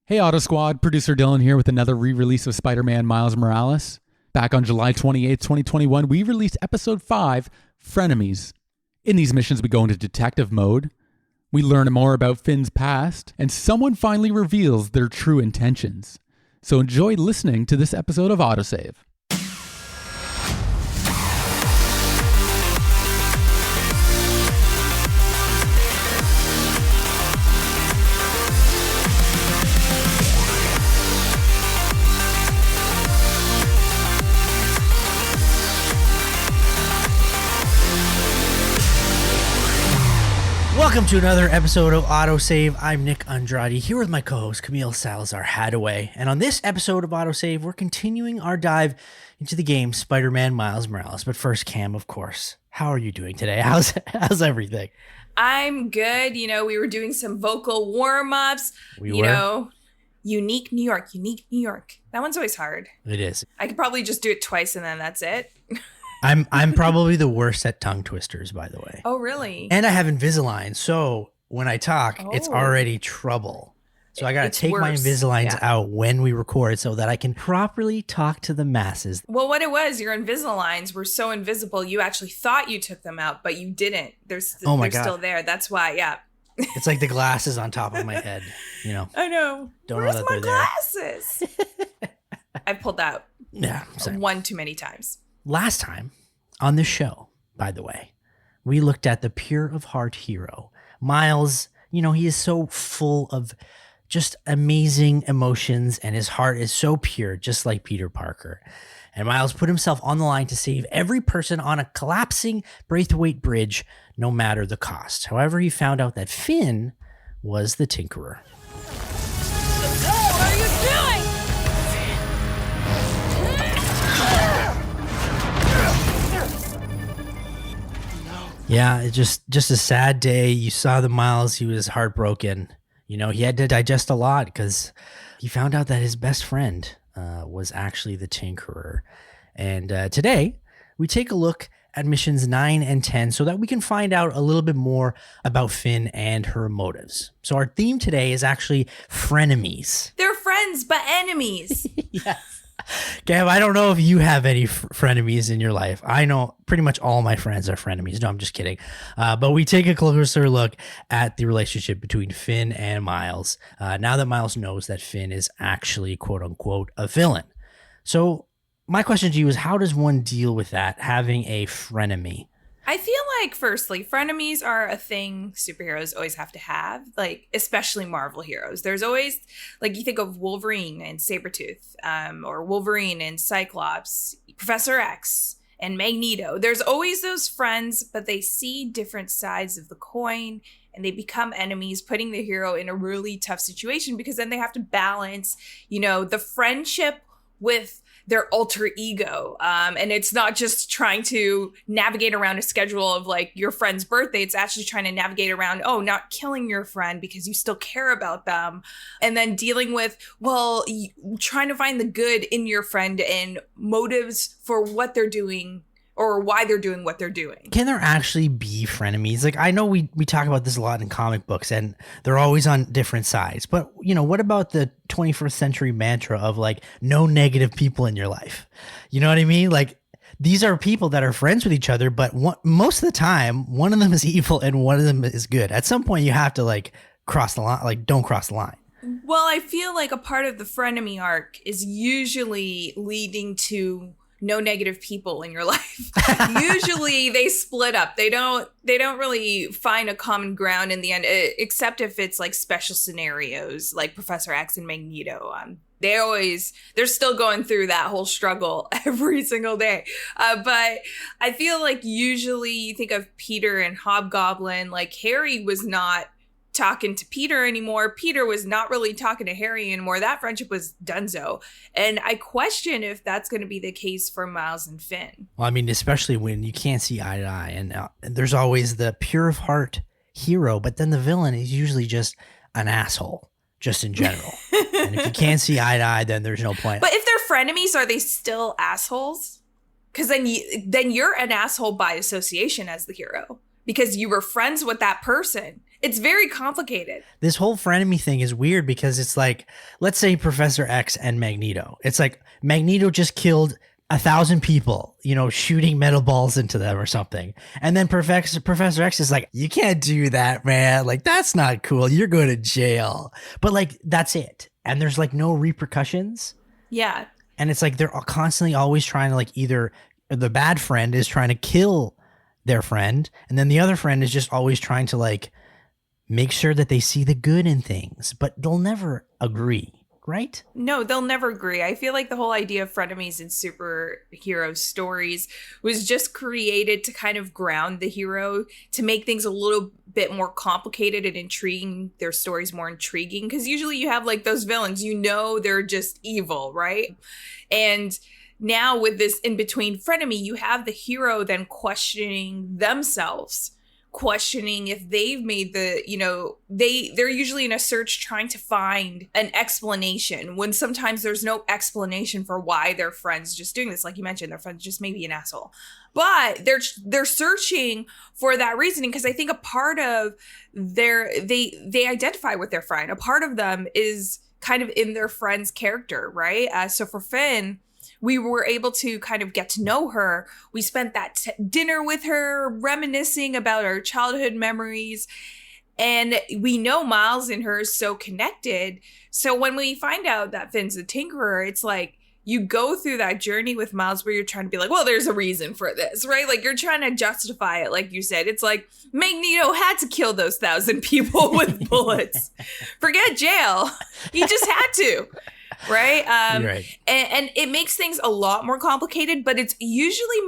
Hey Auto Squad, producer Dylan here with another re-release of Spider-Man Miles Morales. Back on July 28th, 2021, we released episode 5, Frienemies. In these missions, we go into detective mode. We learn more about Finn's past, and someone finally reveals their true intentions. So enjoy listening to this episode of AutoSave. Welcome to another episode of AutoSave. I'm Nick Andrade, here with my co-host Camille Salazar-Hadaway. And on this episode of AutoSave, we're continuing our dive into the game Spider-Man Miles Morales. But first, Cam, of course, how are you doing today? How's everything? I'm good. You know, we were doing some vocal warm-ups. Unique New York. That one's always hard. It is. I could probably just do it twice and then that's it. I'm probably the worst at tongue twisters, by the way. Oh, really? And I have Invisalign, so when I talk, it's already trouble. So I got to take my Invisaligns out when we record so that I can properly talk to the masses. Well, what it was, your Invisaligns were so invisible, you actually thought you took them out, but you didn't. They're still there. That's why, yeah. It's like the glasses on top of my head, you know. I know. Where's my glasses? I've pulled out one too many times. Last time on the show, by the way, we looked at the pure of heart hero. Miles, you know, he is so full of just amazing emotions and his heart is so pure, just like Peter Parker. And Miles put himself on the line to save every person on a collapsing Braithwaite Bridge, no matter the cost. However, he found out that Finn was the Tinkerer. What are you doing? Yeah, it's just a sad day. You saw the Miles, he was heartbroken. You know, he had to digest a lot because he found out that his best friend was actually the Tinkerer. And today, we take a look at missions 9 and 10 so that we can find out a little bit more about Finn and her motives. So our theme today is actually Frienemies. They're friends, but enemies. Yes. Gav, I don't know if you have any frenemies in your life. I know pretty much all my friends are frenemies. No, I'm just kidding. But we take a closer look at the relationship between Finn and Miles. Now that Miles knows that Finn is actually, quote unquote, a villain. So my question to you is, how does one deal with that, having a frenemy? I feel like, firstly, frenemies are a thing superheroes always have to have, like, especially Marvel heroes. There's always, like, you think of Wolverine and Sabretooth, or Wolverine and Cyclops, Professor X and Magneto. There's always those friends, but they see different sides of the coin and they become enemies, putting the hero in a really tough situation because then they have to balance, you know, the friendship with their alter ego. And it's not just trying to navigate around a schedule of like your friend's birthday. It's actually trying to navigate around, not killing your friend because you still care about them. And then dealing with, trying to find the good in your friend and motives for what they're doing or why they're doing what they're doing. Can there actually be frenemies? Like, I know we talk about this a lot in comic books and they're always on different sides, but you know, what about the 21st century mantra of like no negative people in your life? You know what I mean? Like, these are people that are friends with each other, but most of the time one of them is evil and one of them is good. At some point you have to like cross the line, like don't cross the line. Well, I feel like a part of the frenemy arc is usually leading to no negative people in your life. Usually they split up. They don't really find a common ground in the end, except if it's like special scenarios like Professor X and Magneto. They're still going through that whole struggle every single day. But I feel like usually you think of Peter and Hobgoblin, like Harry was not talking to Peter anymore. Peter was not really talking to Harry anymore. That friendship was donezo. And I question if that's going to be the case for Miles and Finn. Well, I mean, especially when you can't see eye to eye. And there's always the pure of heart hero, but then the villain is usually just an asshole, just in general. And if you can't see eye to eye, then there's no point. But if they're frenemies, are they still assholes? Because then you're an asshole by association as the hero. Because you were friends with that person. It's very complicated. This whole frenemy thing is weird because it's like, let's say Professor X and Magneto. It's like Magneto just killed 1,000 people, shooting metal balls into them or something. And then Professor X is like, you can't do that, man. Like, that's not cool. You're going to jail. But like, that's it. And there's like no repercussions. Yeah. And it's like they're constantly always trying to like either the bad friend is trying to kill their friend. And then the other friend is just always trying to like make sure that they see the good in things, but they'll never agree, right? No, they'll never agree. I feel like the whole idea of frenemies in superhero stories was just created to kind of ground the hero, to make things a little bit more complicated and intriguing, their stories more intriguing. Because usually you have like those villains, they're just evil, right? And now with this in-between frenemy, you have the hero then questioning themselves, questioning if they've made they're usually in a search trying to find an explanation when sometimes there's no explanation for why their friend's just doing this. Like you mentioned, their friend's just maybe an asshole, but they're searching for that reasoning because I think a part of they identify with their friend. A part of them is kind of in their friend's character, right? So for Finn, we were able to kind of get to know her. We spent that dinner with her, reminiscing about our childhood memories. And we know Miles and her is so connected. So when we find out that Finn's the Tinkerer, it's like you go through that journey with Miles where you're trying to be like, well, there's a reason for this, right? Like you're trying to justify it. Like you said, it's like Magneto had to kill those 1,000 people with bullets. Forget jail. He just had to. Right? Right. And it makes things a lot more complicated, but it's usually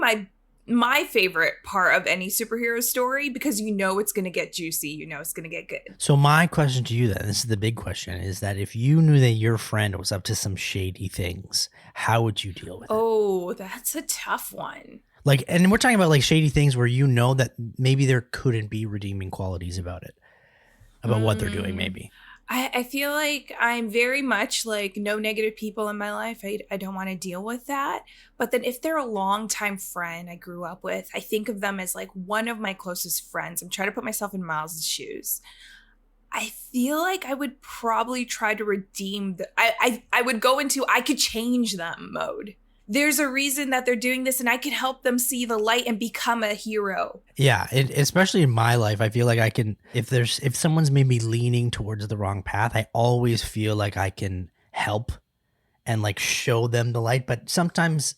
my favorite part of any superhero story because it's going to get juicy, it's going to get good. So my question to you then, this is the big question, is that if you knew that your friend was up to some shady things, how would you deal with it? Oh, that's a tough one. Like, and we're talking about like shady things where that maybe there couldn't be redeeming qualities about it, about what they're doing maybe. I feel like I'm very much like no negative people in my life. I don't want to deal with that. But then if they're a longtime friend I grew up with, I think of them as like one of my closest friends. I'm trying to put myself in Miles' shoes. I feel like I would probably try to redeem I would go into I could change them mode. There's a reason that they're doing this and I could help them see the light and become a hero. Yeah, especially in my life, I feel like I can, if someone's maybe leaning towards the wrong path, I always feel like I can help and like show them the light. But sometimes,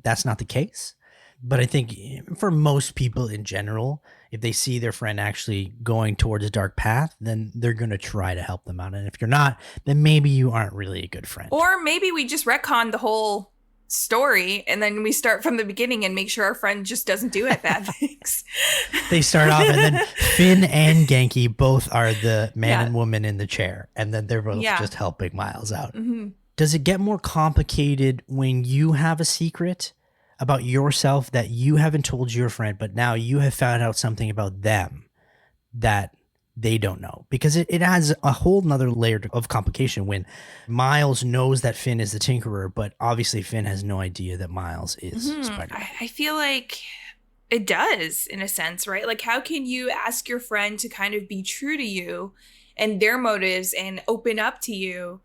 that's not the case. But I think for most people in general, if they see their friend actually going towards a dark path, then they're going to try to help them out. And if you're not, then maybe you aren't really a good friend. Or maybe we just retcon the whole story and then we start from the beginning and make sure our friend just doesn't do it bad things. They start off and then Finn and Genki both are the man and woman in the chair and then they're both just helping Miles out. Mm-hmm. Does it get more complicated when you have a secret about yourself that you haven't told your friend, but now you have found out something about them that they don't know? Because it adds a whole nother layer of complication when Miles knows that Finn is the Tinkerer, but obviously Finn has no idea that Miles is Spider-Man. I feel like it does in a sense, right? Like how can you ask your friend to kind of be true to you and their motives and open up to you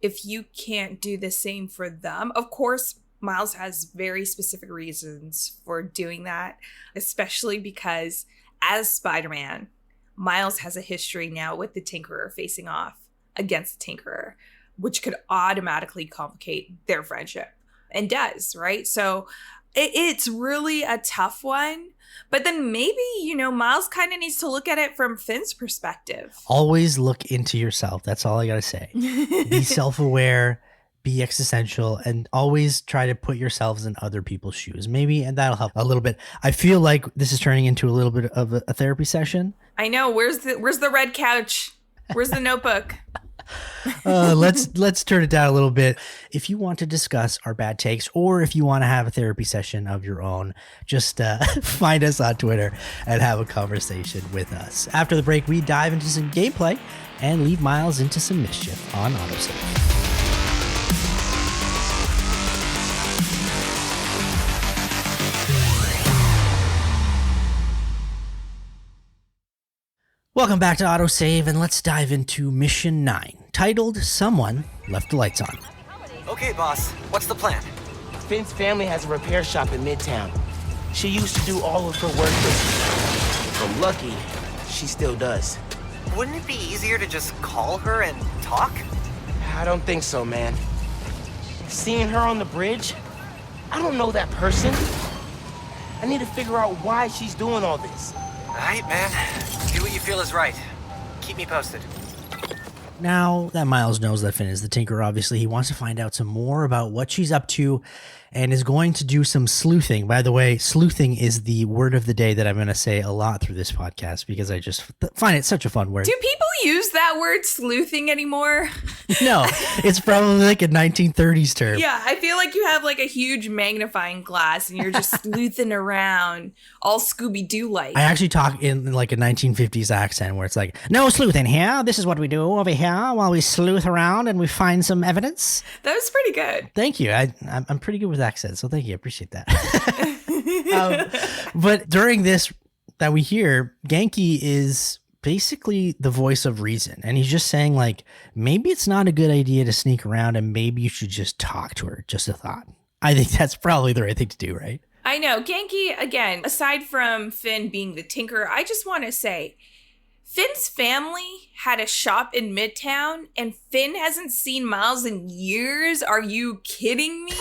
if you can't do the same for them? Of course, Miles has very specific reasons for doing that, especially because as Spider-Man, Miles has a history now with the Tinkerer facing off against the Tinkerer, which could automatically complicate their friendship and does, right? So it's really a tough one. But then maybe, Miles kind of needs to look at it from Finn's perspective. Always look into yourself. That's all I got to say. Be self-aware, be existential, and always try to put yourselves in other people's shoes. Maybe, and that'll help a little bit. I feel like this is turning into a little bit of a therapy session. I know. Where's the red couch? Where's the notebook? Let's turn it down a little bit. If you want to discuss our bad takes, or if you want to have a therapy session of your own, just find us on Twitter and have a conversation with us. After the break, we dive into some gameplay and leave Miles into some mischief on AutoSave. Welcome back to AutoSave, and let's dive into Mission 9, titled Someone Left the Lights On. Okay, boss. What's the plan? Finn's family has a repair shop in Midtown. She used to do all of her work with. But lucky, she still does. Wouldn't it be easier to just call her and talk? I don't think so, man. Seeing her on the bridge, I don't know that person. I need to figure out why she's doing all this. All right, man. Do what you feel is right. Keep me posted. Now that Miles knows that Finn is the Tinker, obviously he wants to find out some more about what she's up to and is going to do some sleuthing. By the way, sleuthing is the word of the day that I'm going to say a lot through this podcast because I just find it such a fun word. Do people use that word sleuthing anymore? No, it's probably like a 1930s term. Yeah, I feel like you have like a huge magnifying glass and you're just sleuthing around all Scooby-Doo-like. I actually talk in like a 1950s accent where it's like, no sleuthing here. This is what we do over here while we sleuth around and we find some evidence. That was pretty good. Thank you. I'm pretty good with accents, so thank you. I appreciate that. But during this that we hear, Genki is basically the voice of reason. And he's just saying like, maybe it's not a good idea to sneak around and maybe you should just talk to her. Just a thought. I think that's probably the right thing to do, right? I know. Genki, again, aside from Finn being the Tinker, I just want to say Finn's family had a shop in Midtown and Finn hasn't seen Miles in years. Are you kidding me?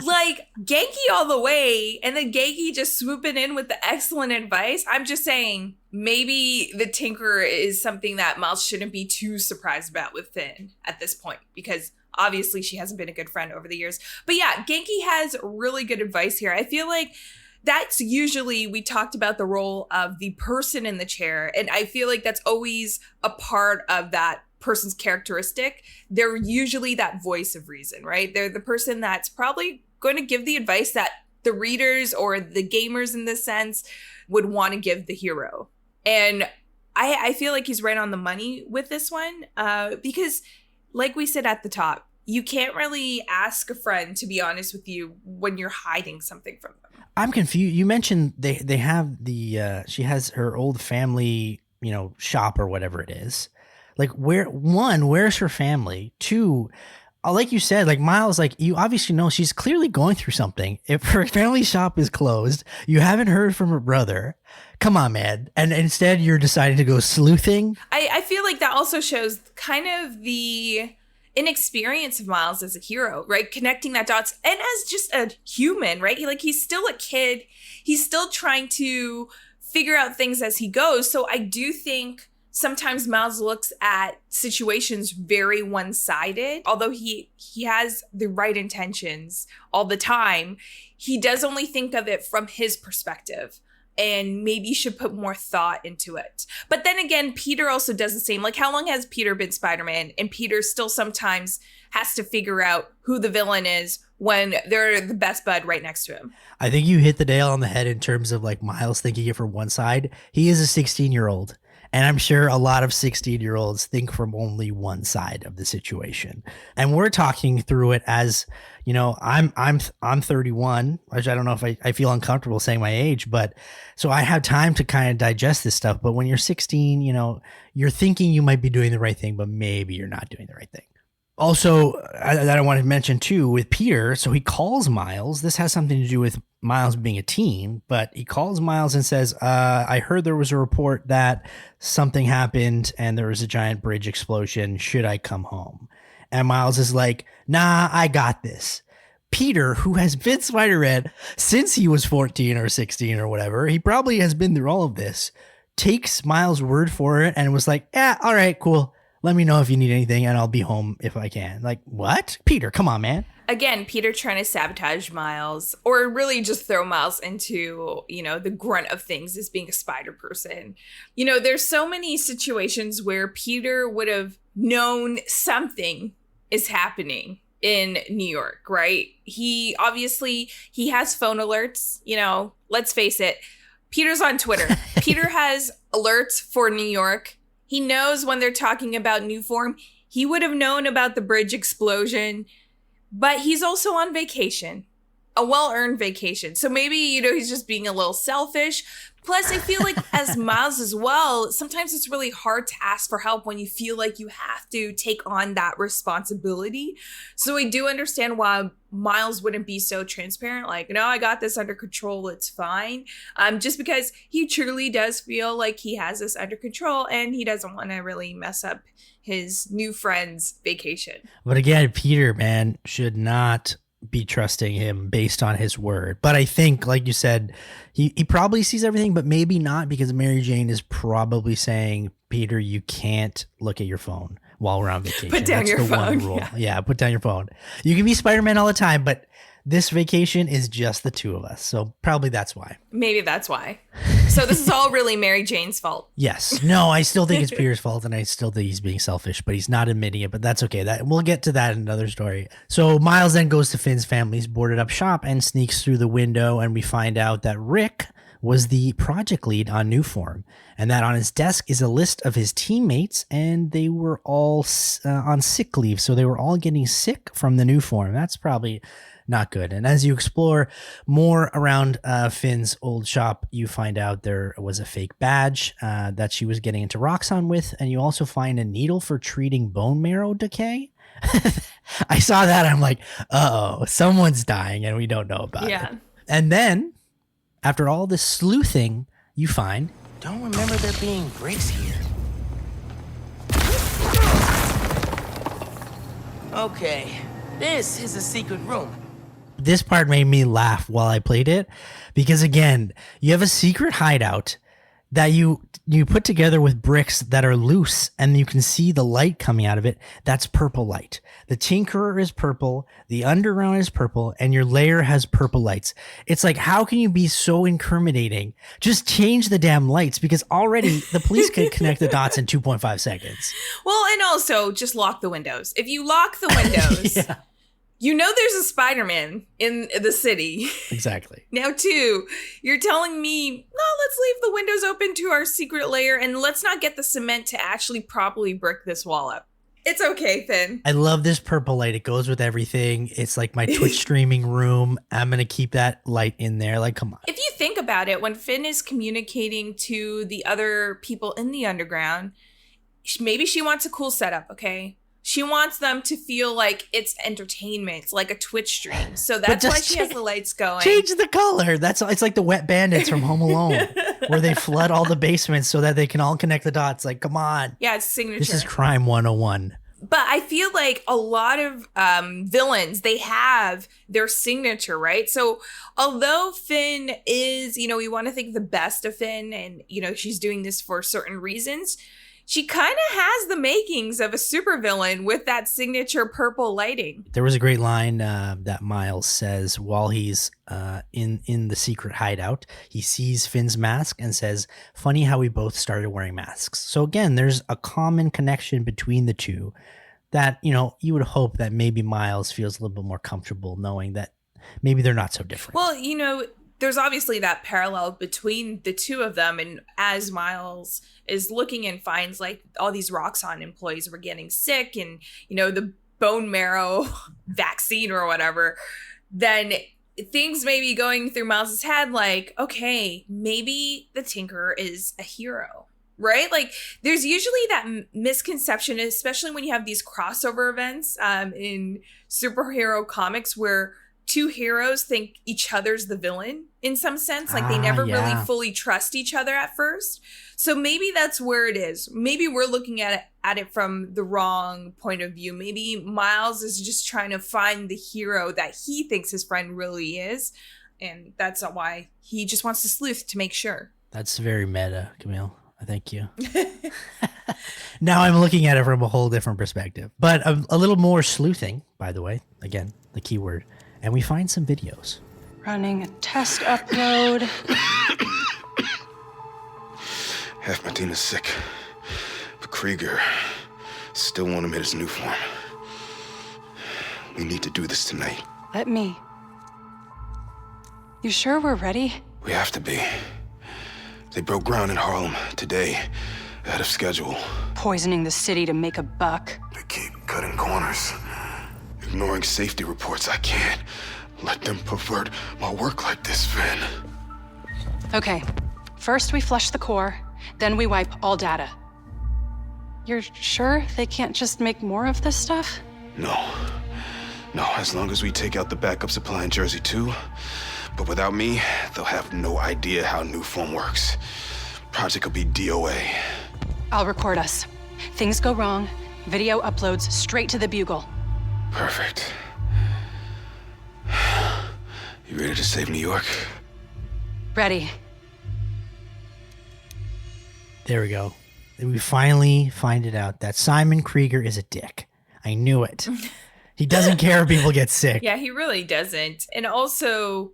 Like, Genki all the way, and then Genki just swooping in with the excellent advice. I'm just saying, maybe the Tinker is something that Miles shouldn't be too surprised about with Finn at this point, because obviously she hasn't been a good friend over the years. But yeah, Genki has really good advice here. I feel like that's usually, we talked about the role of the person in the chair, and I feel like that's always a part of that person's characteristic. They're usually that voice of reason, right? They're the person that's probably going to give the advice that the readers or the gamers in this sense would want to give the hero. And I feel like he's right on the money with this one because, like we said at the top, you can't really ask a friend to be honest with you when you're hiding something from them. I'm confused. You mentioned they have the she has her old family, shop or whatever it is. Like where's her family? Two, like you said, like Miles, like you obviously know she's clearly going through something. If her family shop is closed, you haven't heard from her brother. Come on, man. And instead you're deciding to go sleuthing. I feel like that also shows kind of the inexperience of Miles as a hero, right? Connecting that dots and as just a human, right? He's still a kid. He's still trying to figure out things as he goes. So I do think sometimes Miles looks at situations very one-sided. Although he has the right intentions all the time, he does only think of it from his perspective. And maybe you should put more thought into it. But then again, Peter also does the same. Like, how long has Peter been Spider-Man? And Peter still sometimes has to figure out who the villain is when they're the best bud right next to him. I think you hit the nail on the head in terms of like Miles thinking it from one side. He is a 16-year-old. And I'm sure a lot of 16-year-olds think from only one side of the situation. And we're talking through it as, I'm 31, which I don't know if I feel uncomfortable saying my age, but so I have time to kind of digest this stuff. But when you're 16, you're thinking you might be doing the right thing, but maybe you're not doing the right thing. Also, that I want to mention too with Peter. So he calls Miles. This has something to do with Miles being a teen, but he calls Miles and says, I heard there was a report that something happened and there was a giant bridge explosion. Should I come home? And Miles is like, nah, I got this. Peter, who has been Spider-Man since he was 14 or 16 or whatever, he probably has been through all of this, takes Miles' word for it and was like, yeah, all right, cool. Let me know if you need anything and I'll be home if I can. Like, what? Peter, come on, man. Again, Peter trying to sabotage Miles or really just throw Miles into, the grunt of things as being a spider person. There's so many situations where Peter would have known something is happening in New York, right? He has phone alerts, let's face it. Peter's on Twitter. Peter has alerts for New York. He knows when they're talking about New Form. He would have known about the bridge explosion, but he's also on vacation. a well-earned vacation. So maybe, he's just being a little selfish. Plus, I feel like as Miles as well, sometimes it's really hard to ask for help when you feel like you have to take on that responsibility. So I do understand why Miles wouldn't be so transparent. Like, no, I got this under control. It's fine. Just because he truly does feel like he has this under control and he doesn't want to really mess up his new friend's vacation. But again, Peter, man, should not be trusting him based on his word. But I think, like you said, he probably sees everything, but maybe not, because Mary Jane is probably saying, Peter, you can't look at your phone while we're on vacation. Put down your phone. One rule. Yeah, put down your phone. You can be Spider-Man all the time, but this vacation is just the two of us. So probably that's why. Maybe that's why. So this is all really Mary Jane's fault. Yes. No, I still think it's Peter's fault, and I still think he's being selfish, but he's not admitting it, but that's okay. We'll get to that in another story. So Miles then goes to Finn's family's boarded up shop and sneaks through the window, and we find out that Rick was the project lead on Newform, and that on his desk is a list of his teammates, and they were all on sick leave. So they were all getting sick from the Newform. That's probably not good. And as you explore more around Finn's old shop, you find out there was a fake badge that she was getting into Roxxon with, and you also find a needle for treating bone marrow decay. I saw that. I'm like, uh-oh, someone's dying and we don't know about it. And then, after all this sleuthing, you find... Don't remember there being bricks here. Okay, this is a secret room. This part made me laugh while I played it, because again, you have a secret hideout that you put together with bricks that are loose, and you can see the light coming out of it. That's purple light. The Tinkerer is purple, the underground is purple, and your lair has purple lights. It's like, how can you be so incriminating? Just change the damn lights, because already the police can connect the dots in 2.5 seconds. Well, and also just lock the windows. If you lock the windows... Yeah. You know there's a Spider-Man in the city. Exactly. Now, too, you're telling me, no, let's leave the windows open to our secret lair and let's not get the cement to actually properly brick this wall up. It's okay, Finn. I love this purple light. It goes with everything. It's like my Twitch streaming room. I'm going to keep that light in there. Like, come on. If you think about it, when Finn is communicating to the other people in the underground, maybe she wants a cool setup, okay? She wants them to feel like it's entertainment, like a Twitch stream. So that's why she has the lights going. Change the color. It's like the Wet Bandits from Home Alone, where they flood all the basements so that they can all connect the dots. Like, come on. Yeah, it's signature. This is Crime 101. But I feel like a lot of villains, they have their signature, right? So although Finn is, we want to think the best of Finn, and, she's doing this for certain reasons, she kind of has the makings of a supervillain with that signature purple lighting. There was a great line that Miles says while he's in the secret hideout. He sees Finn's mask and says, funny how we both started wearing masks. So again, there's a common connection between the two that, you would hope that maybe Miles feels a little bit more comfortable knowing that maybe they're not so different. Well, there's obviously that parallel between the two of them. And as Miles is looking and finds like all these Roxxon employees were getting sick and, the bone marrow vaccine or whatever, then things may be going through Miles's head like, okay, maybe the Tinkerer is a hero, right? Like there's usually that misconception, especially when you have these crossover events in superhero comics where two heroes think each other's the villain in some sense. Like they never really fully trust each other at first. So maybe that's where it is. Maybe we're looking at it from the wrong point of view. Maybe Miles is just trying to find the hero that he thinks his friend really is. And that's why he just wants to sleuth to make sure. That's very meta, Camille. Thank you. Now I'm looking at it from a whole different perspective. But a little more sleuthing, by the way. Again, the key word. And we find some videos. Running a test upload. Half my team is sick, but Krieger still want him in his new form. We need to do this tonight. Let me. You sure we're ready? We have to be. They broke ground in Harlem today, ahead of schedule. Poisoning the city to make a buck. They keep cutting corners, ignoring safety reports. I can't let them pervert my work like this, Phin. Okay, first we flush the core, then we wipe all data. You're sure they can't just make more of this stuff? No. No, as long as we take out the backup supply in Jersey too. But without me, they'll have no idea how Nuform works. Project will be DOA. I'll record us. Things go wrong, video uploads straight to the Bugle. Perfect. You ready to save New York? Ready. There we go. We finally find it out that Simon Krieger is a dick. I knew it. He doesn't care if people get sick. Yeah, he really doesn't. And also,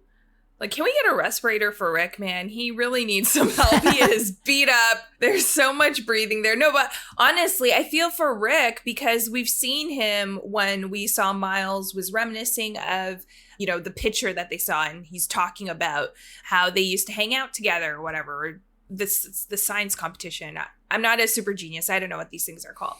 like, can we get a respirator for Rick, man? He really needs some help. He is beat up. There's so much breathing there. No, but honestly, I feel for Rick because we've seen him when we saw Miles was reminiscing of, you know, the picture that they saw, and he's talking about how they used to hang out together or whatever. The science competition. I'm not a super genius. I don't know what these things are called.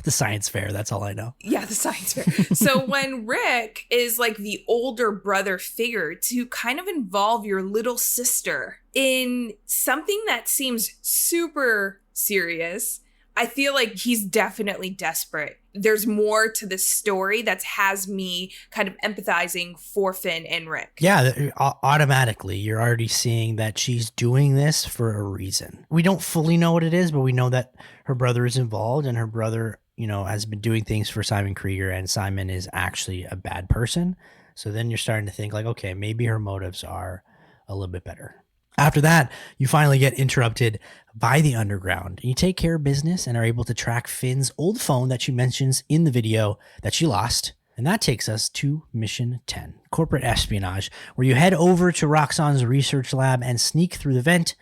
The science fair. That's all I know. Yeah, the science fair. So when Rick is like the older brother figure to kind of involve your little sister in something that seems super serious, I feel like he's definitely desperate. There's more to this story that has me kind of empathizing for Phin and Rick. Yeah, automatically, you're already seeing that she's doing this for a reason. We don't fully know what it is, but we know that her brother is involved, and her brother, you know, has been doing things for Simon Krieger, and Simon is actually a bad person. So then you're starting to think like, okay, maybe her motives are a little bit better. After that, you finally get interrupted by the underground. You take care of business and are able to track Finn's old phone that she mentions in the video that she lost. And that takes us to Mission 10, Corporate Espionage, where you head over to Roxxon's research lab and sneak through the vent.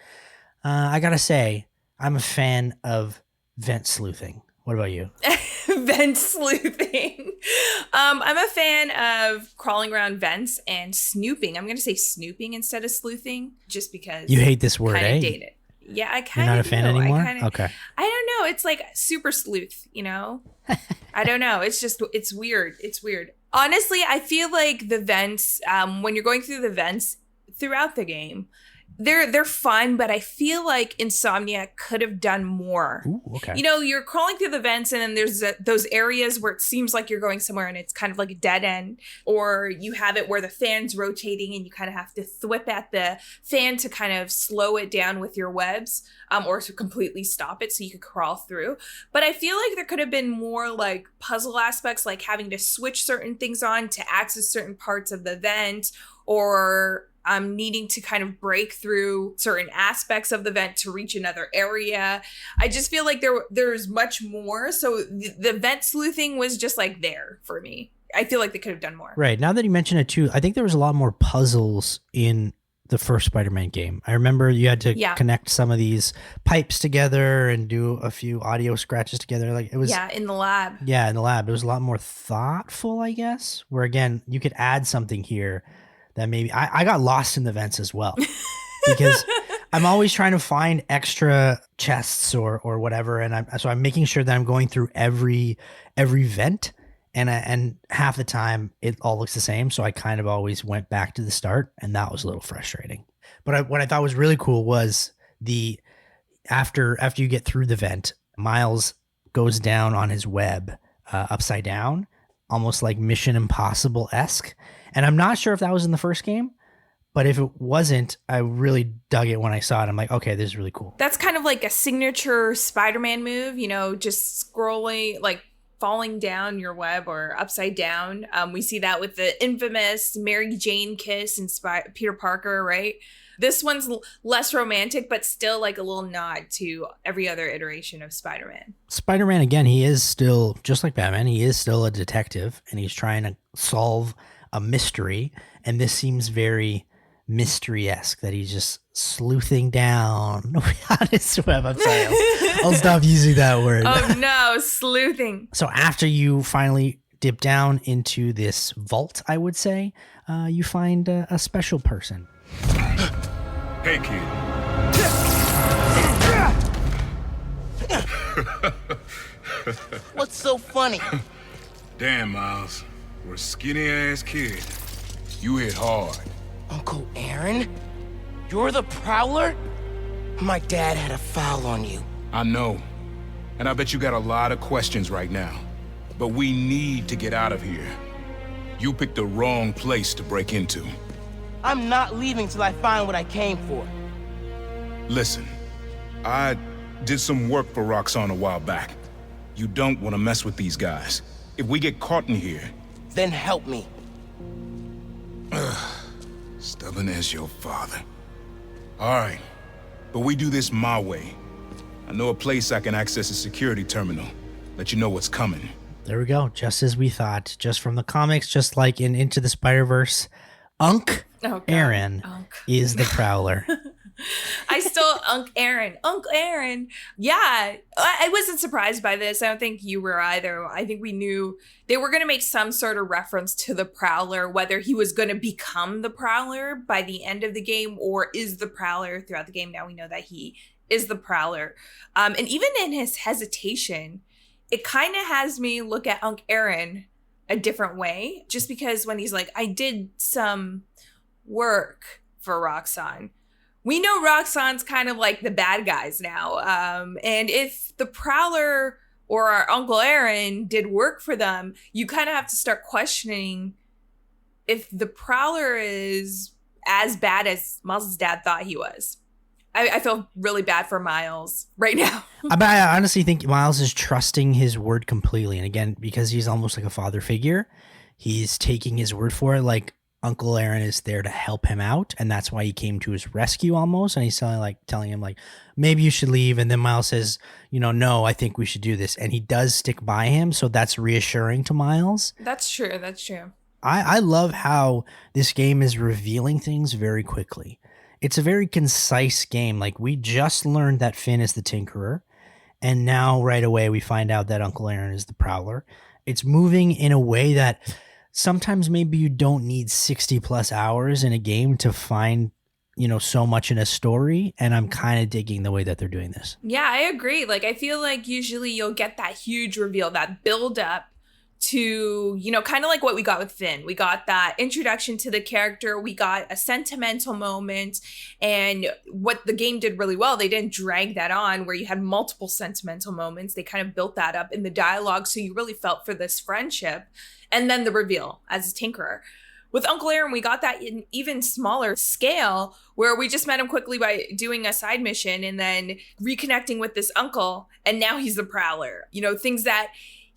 I gotta say, I'm a fan of vent sleuthing. What about you? Vent sleuthing. I'm a fan of crawling around vents and snooping. I'm going to say snooping instead of sleuthing just because. You hate this word, kind of eh? date it. Yeah, I kind You're of not a fan anymore? Okay. I don't know. It's like super sleuth, you know? I don't know. It's just, it's weird. It's weird. Honestly, I feel like the vents, when you're going through the vents throughout the game, they're fun, but I feel like Insomniac could have done more. Ooh, okay. You know, you're crawling through the vents and then there's those areas where it seems like you're going somewhere and it's kind of like a dead end, or you have it where the fan's rotating and you kind of have to thwip at the fan to kind of slow it down with your webs, or to completely stop it so you could crawl through. But I feel like there could have been more like puzzle aspects, like having to switch certain things on to access certain parts of the vent, or needing to kind of break through certain aspects of the vent to reach another area. I just feel like there's much more. So the vent sleuthing was just like there for me. I feel like they could have done more. Right. Now that you mention it too, I think there was a lot more puzzles in the first Spider-Man game. I remember you had to connect some of these pipes together and do a few audio scratches together. Like it was in the lab. Yeah, in the lab. It was a lot more thoughtful, I guess, where again, you could add something here that maybe I got lost in the vents as well, because I'm always trying to find extra chests or whatever, and I'm making sure that I'm going through every vent, and half the time it all looks the same, so I kind of always went back to the start, and that was a little frustrating. But what I thought was really cool was after you get through the vent, Miles goes down on his web upside down, almost like Mission Impossible-esque. And I'm not sure if that was in the first game, but if it wasn't, I really dug it when I saw it. I'm like, okay, this is really cool. That's kind of like a signature Spider-Man move, you know, just scrolling, like falling down your web or upside down. We see that with the infamous Mary Jane kiss in Peter Parker, right? This one's less romantic, but still like a little nod to every other iteration of Spider-Man. Spider-Man, again, he is still, just like Batman, he is still a detective, and he's trying to solve a mystery, and this seems very mystery-esque, that he's just sleuthing down on his web. I'm sorry, I'll stop using that word. Oh no, sleuthing. So after you finally dip down into this vault, I would say, you find a special person. Hey, kid. What's so funny? Damn, Miles. What a skinny-ass kid. You hit hard. Uncle Aaron? You're the Prowler? My dad had a foul on you. I know. And I bet you got a lot of questions right now. But we need to get out of here. You picked the wrong place to break into. I'm not leaving till I find what I came for. Listen, I did some work for Roxxon a while back. You don't want to mess with these guys. If we get caught in here... Then help me. Stubborn as your father. All right, but we do this my way. I know a place I can access a security terminal. Let you know what's coming. There we go. Just as we thought. Just from the comics, just like in Into the Spider-Verse, Aaron is the Prowler. I still Unc Aaron. Yeah, I wasn't surprised by this. I don't think you were either. I think we knew they were going to make some sort of reference to the Prowler, whether he was going to become the Prowler by the end of the game or is the Prowler throughout the game. Now we know that he is the Prowler. And even in his hesitation, it kind of has me look at Unc Aaron a different way, just because when he's like, I did some work for Roxxon. We know Roxxon's kind of like the bad guys now. And if the Prowler or our Uncle Aaron did work for them, you kind of have to start questioning if the Prowler is as bad as Miles' dad thought he was. I feel really bad for Miles right now. I honestly think Miles is trusting his word completely. And again, because he's almost like a father figure, he's taking his word for it. Like, Uncle Aaron is there to help him out, and that's why he came to his rescue almost. And he's telling him like, maybe you should leave. And then Miles says, no, I think we should do this. And he does stick by him, so that's reassuring to Miles. That's true. That's true. I love how this game is revealing things very quickly. It's a very concise game. Like, we just learned that Phin is the Tinkerer, and now right away we find out that Uncle Aaron is the Prowler. It's moving in a way that sometimes maybe you don't need 60 plus hours in a game to find, so much in a story. And I'm kind of digging the way that they're doing this. Yeah, I agree. Like, I feel like usually you'll get that huge reveal, that build up to, kind of like what we got with Phin. We got that introduction to the character. We got a sentimental moment. And what the game did really well, they didn't drag that on where you had multiple sentimental moments. They kind of built that up in the dialogue. So you really felt for this friendship. And then the reveal as a Tinkerer. With Uncle Aaron, we got that in even smaller scale where we just met him quickly by doing a side mission and then reconnecting with this uncle. And now he's the Prowler. Things that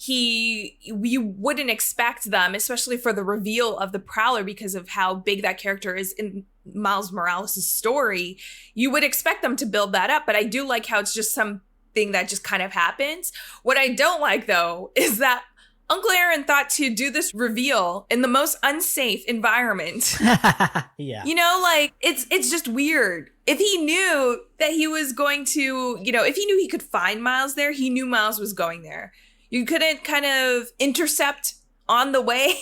we wouldn't expect them, especially for the reveal of the Prowler because of how big that character is in Miles Morales' story. You would expect them to build that up. But I do like how it's just something that just kind of happens. What I don't like, though, is that Uncle Aaron thought to do this reveal in the most unsafe environment. Yeah. It's just weird. If he knew that he was going to, if he knew he could find Miles there, he knew Miles was going there. You couldn't kind of intercept on the way.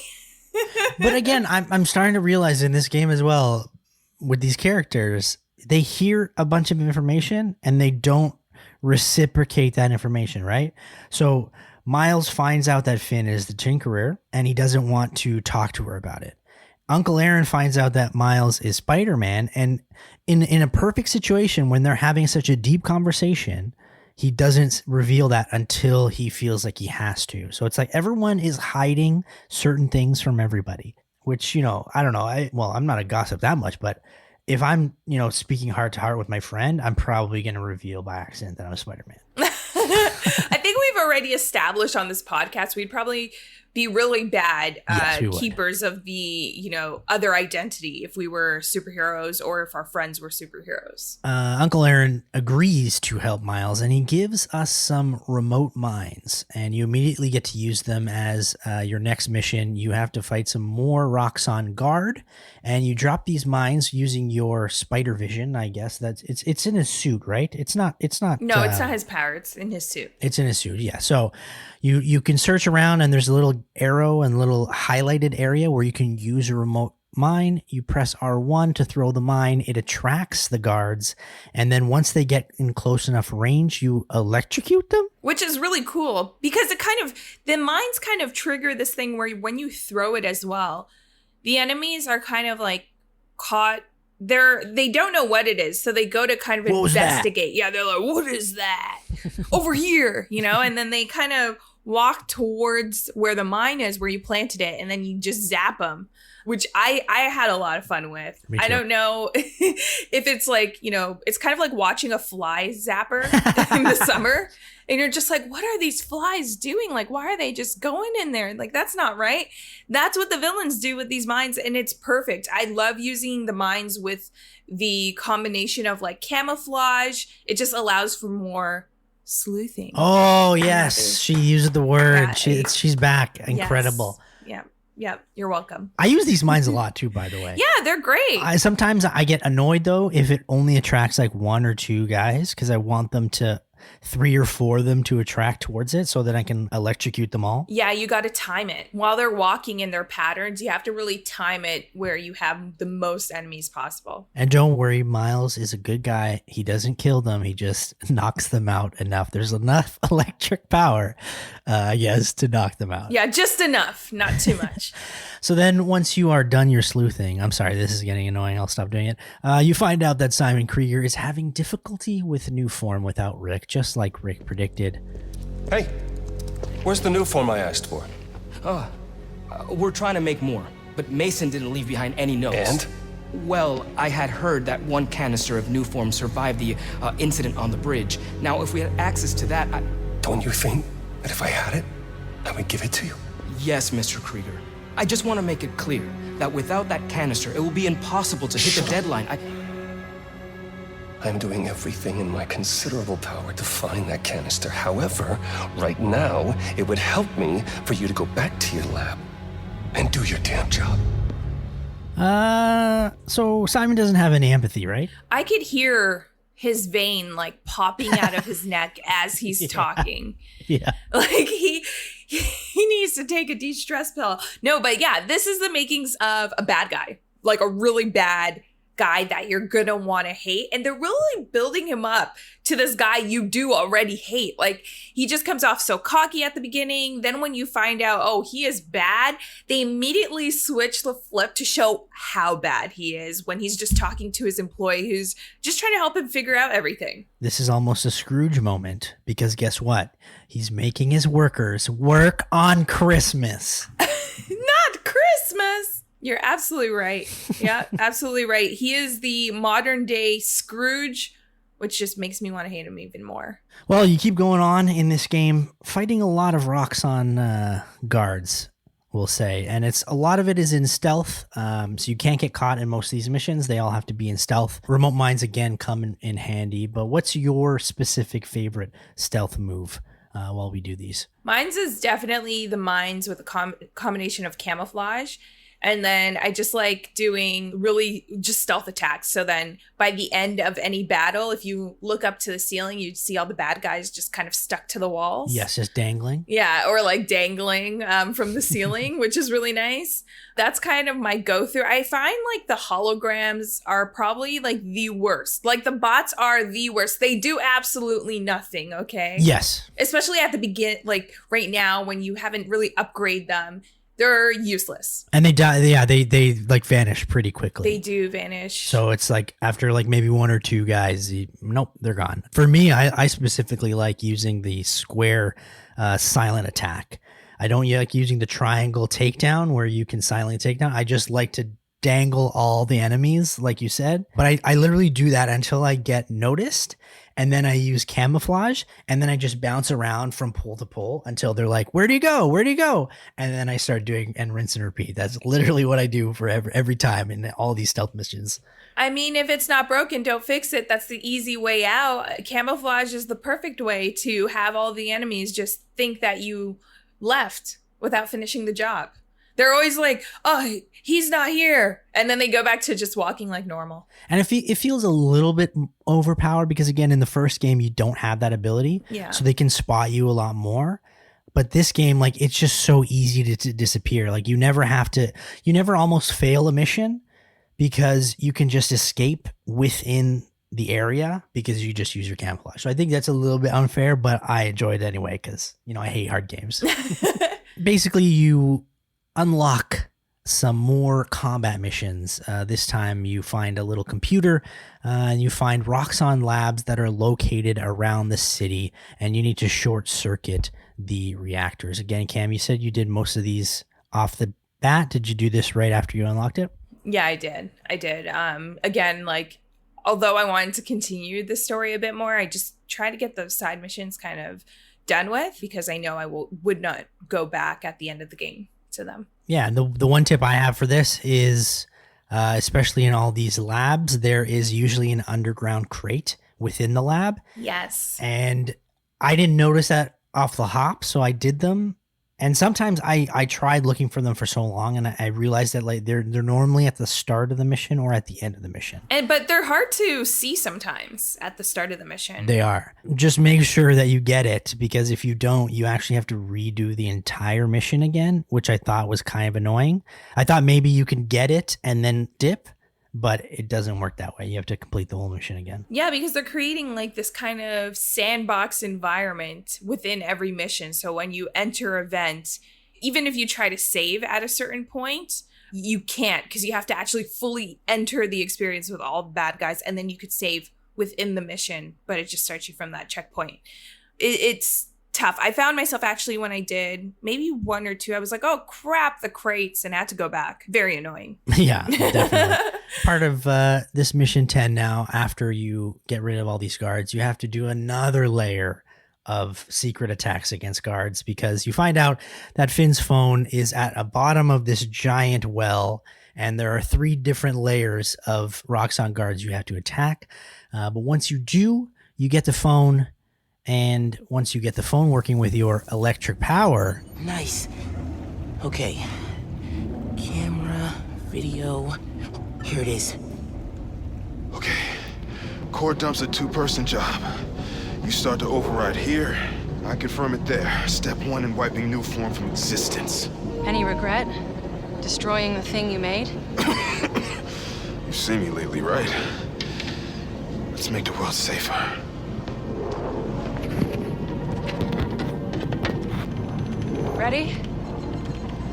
But again, I'm starting to realize in this game as well, with these characters, they hear a bunch of information and they don't reciprocate that information, right? So Miles finds out that Phin is the Tinkerer, and he doesn't want to talk to her about it. Uncle Aaron finds out that Miles is Spider-Man, and in a perfect situation when they're having such a deep conversation, he doesn't reveal that until he feels like he has to. So it's like everyone is hiding certain things from everybody, which, I don't know. I'm not a gossip that much, but if I'm, speaking heart to heart with my friend, I'm probably going to reveal by accident that I'm Spider-Man. I think we've already established on this podcast we'd probably be really bad keepers of the, other identity if we were superheroes or if our friends were superheroes. Uncle Aaron agrees to help Miles, and he gives us some remote mines, and you immediately get to use them as your next mission. You have to fight some more Roxxon guard, and you drop these mines using your spider vision. I guess it's in his suit, right? It's not. No, it's not his power. It's in his suit. It's in his suit. Yeah. So you can search around, and there's a little arrow and little highlighted area where you can use a remote mine. You press R1 to throw the mine. It attracts the guards, and then once they get in close enough range, you electrocute them. Which is really cool because the mines kind of trigger this thing where when you throw it as well, the enemies are kind of like caught. They don't know what it is, so they go to kind of investigate. Yeah, they're like, what is that? Over here, you know, and then they kind of walk towards where the mine is, where you planted it, and then you just zap them, which I had a lot of fun with. I don't know if it's like, you know, it's kind of like watching a fly zapper in the summer. And you're just like, what are these flies doing? Like, why are they just going in there? Like, that's not right. That's what the villains do with these mines. And it's perfect. I love using the mines with the combination of like camouflage. It just allows for more sleuthing. Oh, yes. She used the word. She's back. Incredible. Yes. Yeah. You're welcome. I use these mines a lot too, by the way. Yeah, they're great. Sometimes I get annoyed though if it only attracts like 1 or 2 guys, because I want them to 3 or 4 of them to attract towards it so that I can electrocute them all. Yeah, you got to time it. While they're walking in their patterns, you have to really time it where you have the most enemies possible. And don't worry, Miles is a good guy. He doesn't kill them. He just knocks them out enough. There's enough electric power, to knock them out. Yeah, just enough, not too much. So then once you are done your sleuthing, I'm sorry, this is getting annoying. I'll stop doing it. You find out that Simon Krieger is having difficulty with new form without Rick, just like Rick predicted. Hey, where's the new form I asked for? We're trying to make more, but Mason didn't leave behind any notes. And? Well, I had heard that 1 canister of new form survived the incident on the bridge. Now, if we had access to that, Don't you think that if I had it, I would give it to you? Yes, Mr. Krieger. I just want to make it clear that without that canister, it will be impossible to hit the deadline. I'm doing everything in my considerable power to find that canister. However, right now, it would help me for you to go back to your lab and do your damn job. So Simon doesn't have any empathy, right? I could hear his vein like popping out of his neck as he's talking. Yeah. Like he needs to take a de-stress pill. No, but yeah, this is the makings of a bad guy, like a really bad guy that you're gonna want to hate. And they're really building him up to this guy you do already hate. Like, he just comes off so cocky at the beginning. Then when you find out, oh, he is bad, they immediately switch the flip to show how bad he is when he's just talking to his employee who's just trying to help him figure out everything. This is almost a Scrooge moment, because guess what? He's making his workers work on Christmas. Not Christmas. You're absolutely right. Yeah, absolutely right. He is the modern day Scrooge, which just makes me want to hate him even more. Well, you keep going on in this game, fighting a lot of Roxxon guards, we'll say. And a lot of it is in stealth, so you can't get caught in most of these missions. They all have to be in stealth. Remote mines, again, come in handy. But what's your specific favorite stealth move while we do these? Mine's is definitely the mines with a combination of camouflage. And then I just like doing really just stealth attacks. So then by the end of any battle, if you look up to the ceiling, you'd see all the bad guys just kind of stuck to the walls. Yes, just dangling. Yeah, or like dangling from the ceiling, which is really nice. That's kind of my go-through. I find like the holograms are probably like the worst. Like the bots are the worst. They do absolutely nothing, okay? Yes. Especially at the begin, like right now when you haven't really upgraded them. They're useless. And they die. Yeah, they like vanish pretty quickly. They do vanish. So it's like after like maybe 1 or 2 guys, nope, they're gone. For me, I specifically like using the square silent attack. I don't like using the triangle takedown where you can silently take down. I just like to dangle all the enemies, like you said. But I literally do that until I get noticed. And then I use camouflage, and then I just bounce around from pole to pole until they're like, where do you go? Where do you go? And then I start doing and rinse and repeat. That's literally what I do for every time in all these stealth missions. I mean, if it's not broken, don't fix it. That's the easy way out. Camouflage is the perfect way to have all the enemies just think that you left without finishing the job. They're always like, oh, he's not here. And then they go back to just walking like normal. And it feels a little bit overpowered because, again, in the first game, you don't have that ability. Yeah. So they can spot you a lot more. But this game, like, it's just so easy to disappear. Like, you never almost fail a mission because you can just escape within the area because you just use your camouflage. So I think that's a little bit unfair, but I enjoyed it anyway because, I hate hard games. Basically, you unlock some more combat missions. This time you find a little computer and you find Roxxon labs that are located around the city, and you need to short circuit the reactors. Again, Cam, you said you did most of these off the bat. Did you do this right after you unlocked it? Yeah, I did. Again, like, although I wanted to continue the story a bit more, I just try to get those side missions kind of done with, because I know I would not go back at the end of the game to them. Yeah, and the one tip I have for this is, especially in all these labs, there is usually an underground crate within the lab. Yes. And I didn't notice that off the hop, so I did them. And sometimes I tried looking for them for so long, and I realized that like they're normally at the start of the mission or at the end of the mission. But they're hard to see sometimes at the start of the mission. They are. Just make sure that you get it, because if you don't, you actually have to redo the entire mission again, which I thought was kind of annoying. I thought maybe you can get it and then dip, but it doesn't work that way. You have to complete the whole mission again. Yeah, because they're creating like this kind of sandbox environment within every mission. So when you enter an event, even if you try to save at a certain point, you can't, because you have to actually fully enter the experience with all the bad guys, and then you could save within the mission, but it just starts you from that checkpoint. It's tough. I found myself actually, when I did maybe one or two, I was like, oh crap, the crates, and I had to go back. Very annoying. Yeah, definitely. Part of this mission 10 now, after you get rid of all these guards, you have to do another layer of secret attacks against guards, because you find out that Finn's phone is at the bottom of this giant well, and there are 3 different layers of Roxxon guards you have to attack. But once you do, you get the phone. And once you get the phone working with your electric power... Nice. Okay. Camera, video. Here it is. Okay. Core dump's a 2-person job. You start to override here. I confirm it there. Step 1 in wiping new form from existence. Any regret? Destroying the thing you made? You've seen me lately, right? Let's make the world safer. Ready?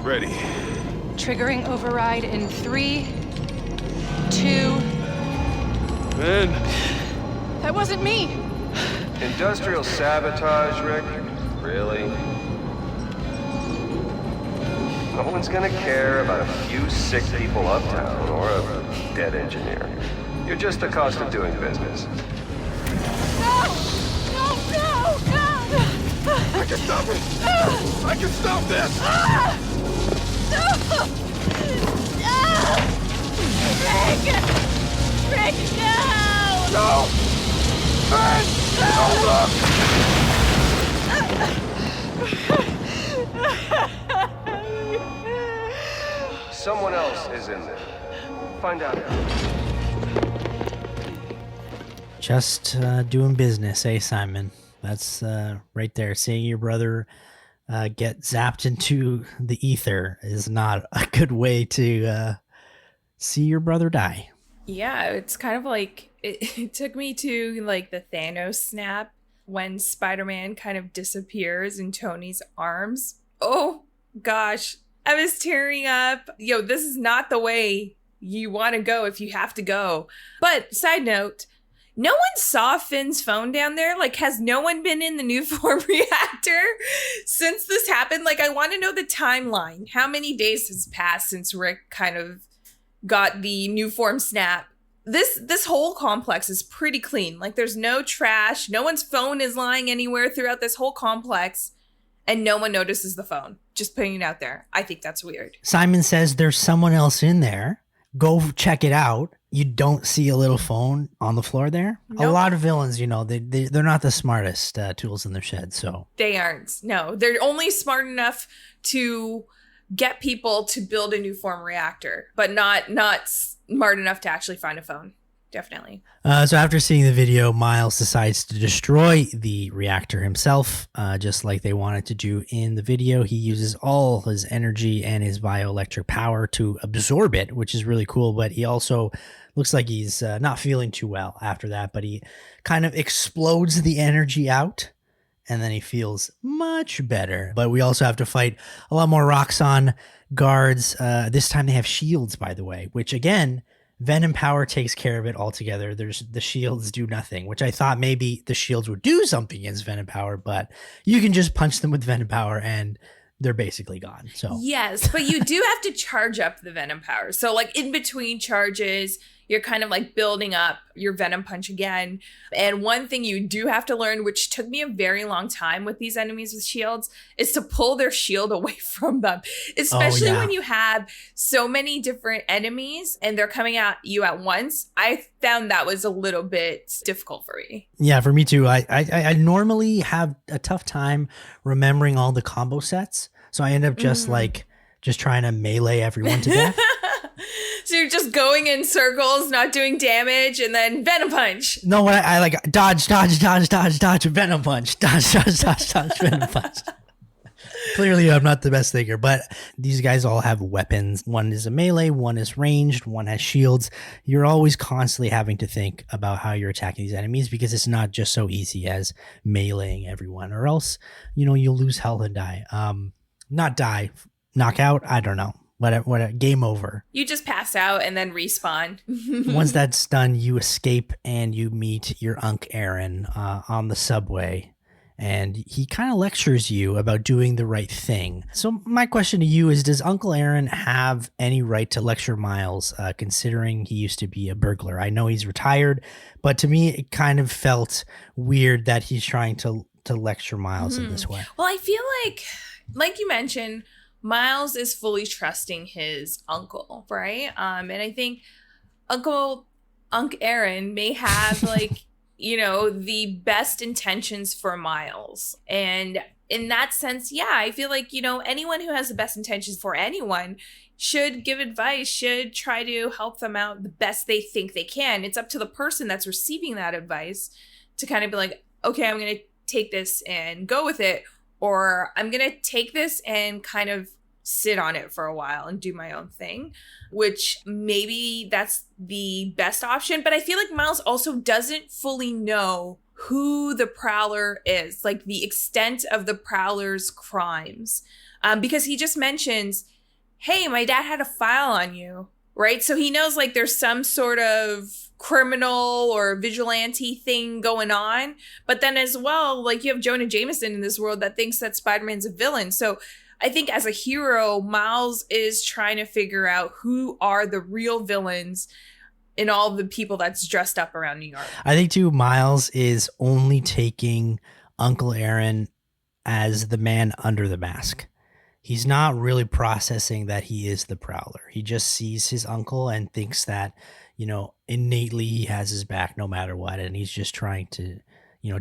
Ready. Triggering override in 3, 2... Ben! That wasn't me! Industrial sabotage, Rick? Really? No one's gonna care about a few sick people uptown or a dead engineer. You're just the cost of doing business. No! No, no, no! I can stop it! I can stop this! Ah! No! No! Rick! Rick, no! No! Ben! No, look! Someone else is in there. Find out. Just doing business, eh, Simon? That's right there. Seeing your brother get zapped into the ether is not a good way to see your brother die. Yeah, it's kind of like, it took me to like the Thanos snap when Spider-Man kind of disappears in Tony's arms. Oh gosh, I was tearing up. Yo, this is not the way you want to go if you have to go. But side note, no one saw Finn's phone down there. Like, has no one been in the new form reactor since this happened? Like, I want to know the timeline. How many days has passed since Rick kind of got the new form snap? This whole complex is pretty clean. Like, there's no trash. No one's phone is lying anywhere throughout this whole complex. And no one notices the phone. Just putting it out there. I think that's weird. Simon says there's someone else in there. Go check it out. You don't see a little phone on the floor there. Nope. A lot of villains, you know, they're not the smartest tools in their shed. So they aren't. No, they're only smart enough to get people to build a new form reactor, but not smart enough to actually find a phone. Definitely. So after seeing the video, Miles decides to destroy the reactor himself, just like they wanted to do in the video. He uses all his energy and his bioelectric power to absorb it, which is really cool. But he also looks like he's not feeling too well after that, but he kind of explodes the energy out, and then he feels much better. But we also have to fight a lot more Roxxon guards. This time they have shields, by the way, which again, Venom Power takes care of it altogether. The shields do nothing, which I thought maybe the shields would do something against Venom Power, but you can just punch them with Venom Power and they're basically gone. So yes, but you do have to charge up the Venom Power. So like in between charges, you're kind of like building up your Venom Punch again. And one thing you do have to learn, which took me a very long time with these enemies with shields, is to pull their shield away from them. Especially when you have so many different enemies and they're coming at you at once. I found that was a little bit difficult for me. Yeah, for me too. I normally have a tough time remembering all the combo sets. So I end up just trying to melee everyone to death. So you're just going in circles, not doing damage, and then Venom Punch. No, what I like dodge, Venom Punch, dodge, Venom Punch. Clearly, I'm not the best thinker, but these guys all have weapons. One is a melee, one is ranged, one has shields. You're always constantly having to think about how you're attacking these enemies because it's not just so easy as meleeing everyone, or else, you'll lose health and die. Not die, knock out, I don't know. What game over. You just pass out and then respawn. Once that's done, you escape and you meet your Unc Aaron on the subway. And he kind of lectures you about doing the right thing. So my question to you is, does Uncle Aaron have any right to lecture Miles, considering he used to be a burglar? I know he's retired, but to me, it kind of felt weird that he's trying to lecture Miles in this way. Well, I feel like you mentioned, Miles is fully trusting his uncle, right? And I think Unc Aaron may have the best intentions for Miles. And in that sense, yeah, I feel like, anyone who has the best intentions for anyone should give advice, should try to help them out the best they think they can. It's up to the person that's receiving that advice to kind of be like, okay, I'm going to take this and go with it. Or I'm going to take this and kind of sit on it for a while and do my own thing, which maybe that's the best option. But I feel like Miles also doesn't fully know who the Prowler is, like the extent of the Prowler's crimes. Because he just mentions, hey, my dad had a file on you, right? So he knows like there's some sort of criminal or vigilante thing going on. But then as well, like you have Jonah Jameson in this world that thinks that Spider-Man's a villain. So I think as a hero, Miles is trying to figure out who are the real villains in all the people that's dressed up around New York. I think too, Miles is only taking Uncle Aaron as the man under the mask. He's not really processing that he is the Prowler. He just sees his uncle and thinks that, innately he has his back no matter what. And he's just trying to,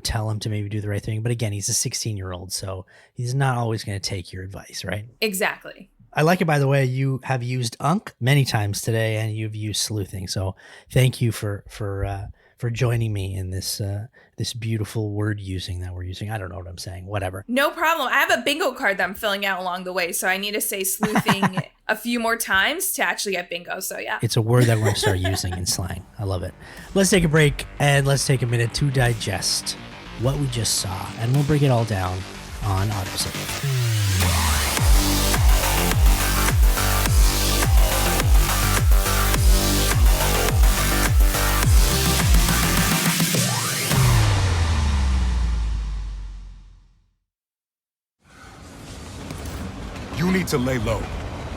tell him to maybe do the right thing. But again, he's a 16-year-old, so he's not always going to take your advice, right? Exactly. I like it, by the way, you have used Unc many times today and you've used sleuthing. So thank you for joining me in this this beautiful word using that we're using. I don't know what I'm saying. Whatever. No problem. I have a bingo card that I'm filling out along the way, so I need to say sleuthing a few more times to actually get bingo. So yeah. It's a word that we're going to start using in slang. I love it. Let's take a break and let's take a minute to digest what we just saw, and we'll break it all down on AutoSave. You need to lay low.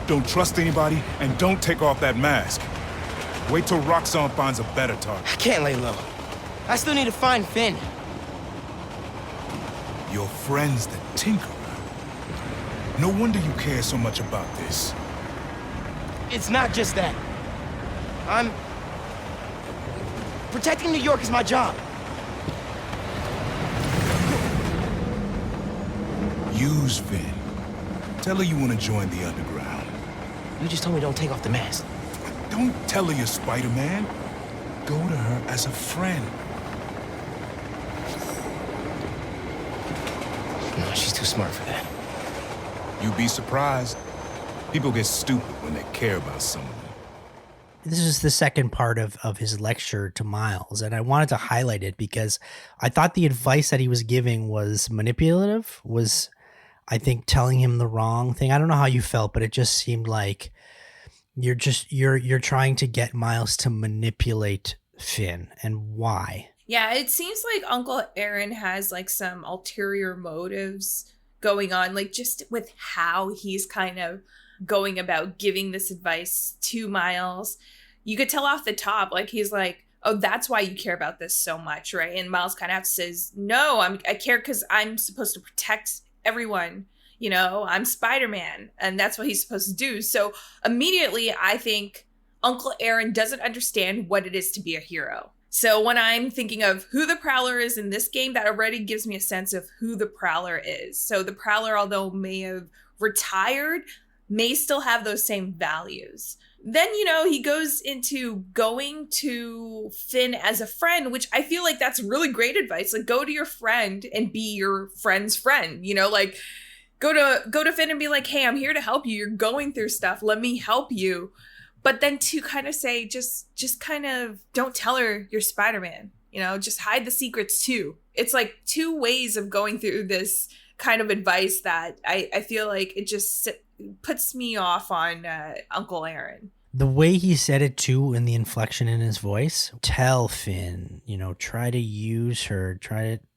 Don't trust anybody, and don't take off that mask. Wait till Roxxon finds a better target. I can't lay low. I still need to find Phin. Your friend's the Tinkerer. No wonder you care so much about this. It's not just that. Protecting New York is my job. Use Phin. Tell her you want to join the underground. You just told me don't take off the mask. Don't tell her you're Spider-Man. Go to her as a friend. No, she's too smart for that. You'd be surprised. People get stupid when they care about someone. This is the second part of his lecture to Miles, and I wanted to highlight it because I thought the advice that he was giving was manipulative, was I think telling him the wrong thing. I don't know how you felt, but it just seemed like you're trying to get Miles to manipulate Finn, and why? Yeah, it seems like Uncle Aaron has like some ulterior motives going on, like just with how he's kind of going about giving this advice to Miles. You could tell off the top, like he's like, oh, that's why you care about this so much, right? And Miles kind of says, no, I care because I'm supposed to protect everyone. You know, I'm Spider-Man, and that's what he's supposed to do. So immediately, I think Uncle Aaron doesn't understand what it is to be a hero. So when I'm thinking of who the Prowler is in this game, that already gives me a sense of who the Prowler is. So the Prowler, although may have retired, may still have those same values. Then, you know, he goes into going to Finn as a friend, which I feel like that's really great advice. Like, go to your friend and be your friend's friend, you know, like go to Finn and be like, hey, I'm here to help you. You're going through stuff. Let me help you. But then to kind of say, just kind of don't tell her you're Spider-Man, you know, just hide the secrets too. It's like two ways of going through this kind of advice that I feel like it just puts me off on Uncle Aaron. The way he said it too, and the inflection in his voice, tell Finn, you know, try to use her,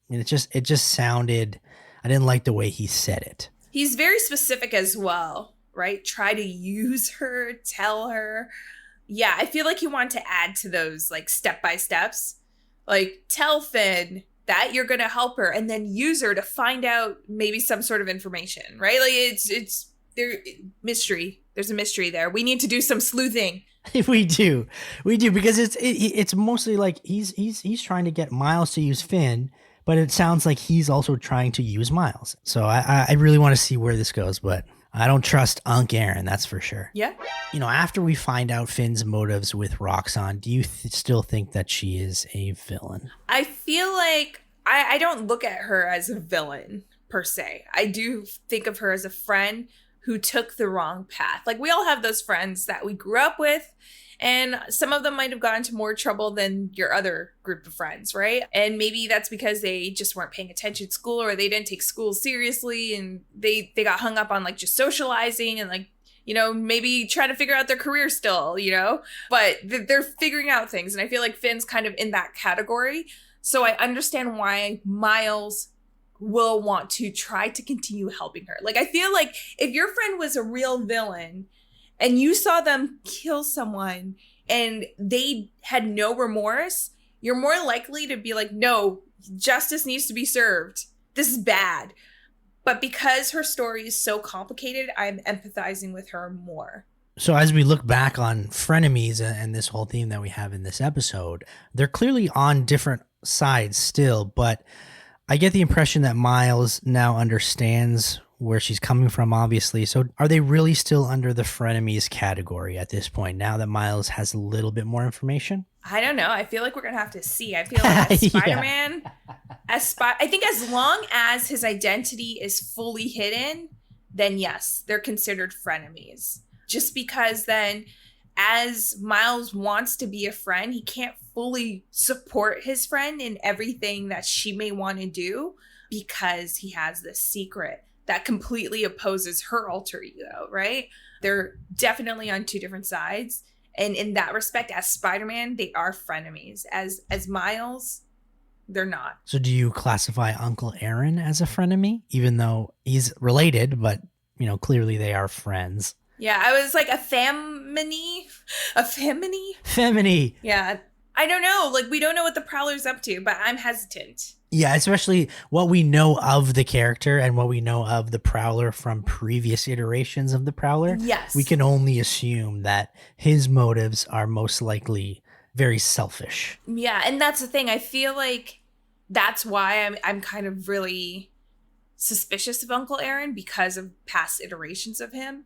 it just sounded, I didn't like the way he said it. He's very specific as well. Right? Try to use her, tell her. Yeah, I feel like you want to add to those like step-by-steps. Like tell Finn that you're going to help her and then use her to find out maybe some sort of information, right? Like it's there mystery. There's a mystery there. We need to do some sleuthing. We do because it's mostly like he's trying to get Miles to use Finn, but it sounds like he's also trying to use Miles. So I really want to see where this goes, but I don't trust Unc Aaron, that's for sure. Yeah. You know, after we find out Finn's motives with Roxxon, do you still think that she is a villain? I feel like I don't look at her as a villain per se. I do think of her as a friend who took the wrong path. Like we all have those friends that we grew up with, and some of them might have gotten into more trouble than your other group of friends, right? And maybe that's because they just weren't paying attention at school, or they didn't take school seriously, and they got hung up on like just socializing and like, you know, maybe trying to figure out their career still, you know? But they're figuring out things, and I feel like Finn's kind of in that category. So I understand why Miles will want to try to continue helping her. Like I feel like if your friend was a real villain and you saw them kill someone and they had no remorse, you're more likely to be like, no, justice needs to be served. This is bad. But because her story is so complicated, I'm empathizing with her more. So as we look back on Frienemies and this whole theme that we have in this episode, they're clearly on different sides still, but I get the impression that Miles now understands where she's coming from, obviously. So are they really still under the frenemies category at this point, now that Miles has a little bit more information? I don't know. I feel like we're going to have to see. I feel like as Spider-Man, I think as long as his identity is fully hidden, then yes, they're considered frenemies. Just because then as Miles wants to be a friend, he can't fully support his friend in everything that she may want to do because he has this secret that completely opposes her alter ego, right? They're definitely on two different sides. And in that respect, as Spider-Man, they are frenemies. As Miles, they're not. So do you classify Uncle Aaron as a frenemy, even though he's related, but, you know, clearly they are friends? Yeah, I was like a femini? Femini. Yeah. I don't know. Like, we don't know what the Prowler's up to, but I'm hesitant. Yeah, especially what we know of the character and what we know of the Prowler from previous iterations of the Prowler. Yes. We can only assume that his motives are most likely very selfish. Yeah, and that's the thing. I feel like that's why I'm kind of really suspicious of Uncle Aaron, because of past iterations of him.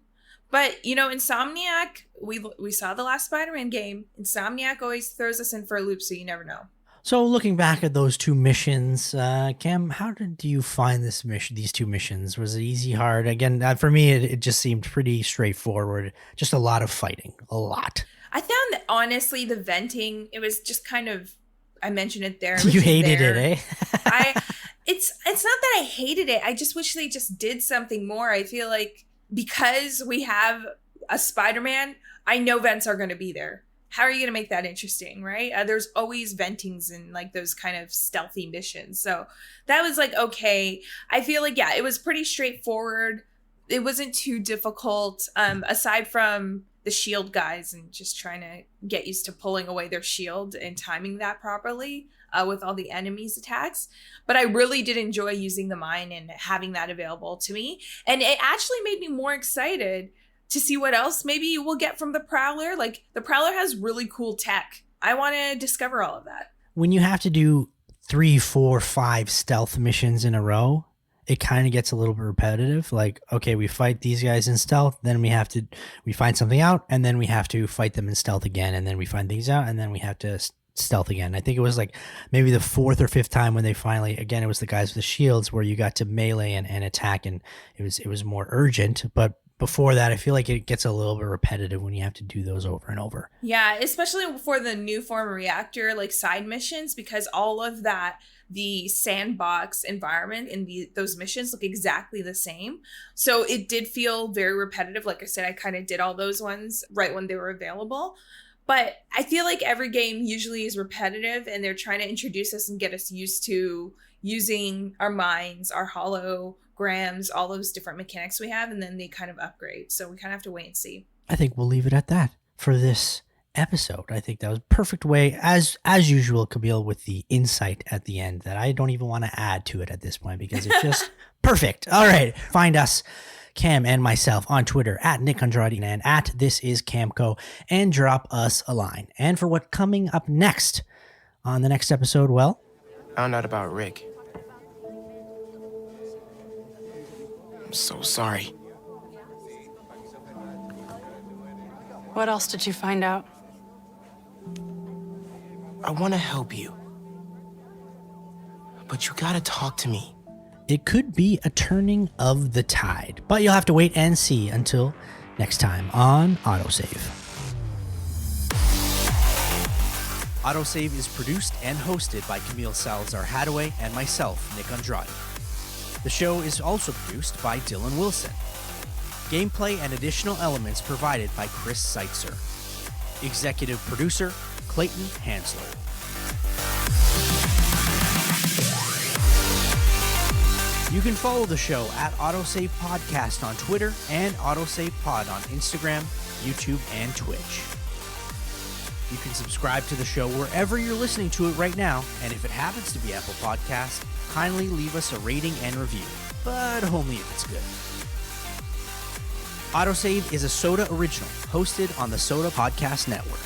But, you know, Insomniac, we saw the last Spider-Man game. Insomniac always throws us in for a loop, so you never know. So looking back at those two missions, Cam, how did you find these two missions? Was it easy, hard? Again, for me, it just seemed pretty straightforward. Just a lot of fighting, a lot. I found that, honestly, the venting, it was just kind of, I mentioned it there. You hated it, eh? it's not that I hated it. I just wish they just did something more. I feel like because we have a Spider-Man, I know vents are going to be there. How are you going to make that interesting, right? There's always ventings in like those kind of stealthy missions. So that was like, okay. I feel like, yeah, it was pretty straightforward. It wasn't too difficult, aside from the shield guys and just trying to get used to pulling away their shield and timing that properly with all the enemies' attacks. But I really did enjoy using the mine and having that available to me. And it actually made me more excited to see what else maybe we'll get from the Prowler. Like, the Prowler has really cool tech. I want to discover all of that. When you have to do 3, 4, 5 stealth missions in a row, it kind of gets a little bit repetitive. Like, okay, we fight these guys in stealth, then we find something out, and then we have to fight them in stealth again, and then we find things out, and then we have to stealth again. I think it was like maybe the 4th or 5th time when they finally, again, it was the guys with the shields where you got to melee and attack, and it was more urgent. But before that, I feel like it gets a little bit repetitive when you have to do those over and over. Yeah, especially for the new form reactor, like side missions, because all of that, the sandbox environment in those missions look exactly the same. So it did feel very repetitive. Like I said, I kind of did all those ones right when they were available. But I feel like every game usually is repetitive, and they're trying to introduce us and get us used to using our minds, our holograms, all those different mechanics we have, and then they kind of upgrade. So we kind of have to wait and see. I think we'll leave it at that for this episode. I think that was a perfect way, as usual, Camille, with the insight at the end that I don't even want to add to it at this point because it's just perfect. All right. Find us, Cam and myself, on Twitter at Nick Andrade and at This Is Camco, and drop us a line. And for what coming up next on the next episode, well, Found out about Rick. I'm so sorry. What else did you find out? I want to help you. But you gotta talk to me. it could be a turning of the tide, but you'll have to wait and see until next time on AutoSave. AutoSave is produced and hosted by Camille Salazar-Hadaway and myself, Nick Andrade. The show is also produced by Dylan Wilson. Gameplay and additional elements provided by Chris Seitzer. Executive producer, Clayton Hansler. You can follow the show at AutoSave Podcast on Twitter and AutoSave Pod on Instagram, YouTube, and Twitch. You can subscribe to the show wherever you're listening to it right now, and if it happens to be Apple Podcasts, kindly leave us a rating and review, but only if it's good. AutoSave is a Soda original, hosted on the Soda Podcast Network.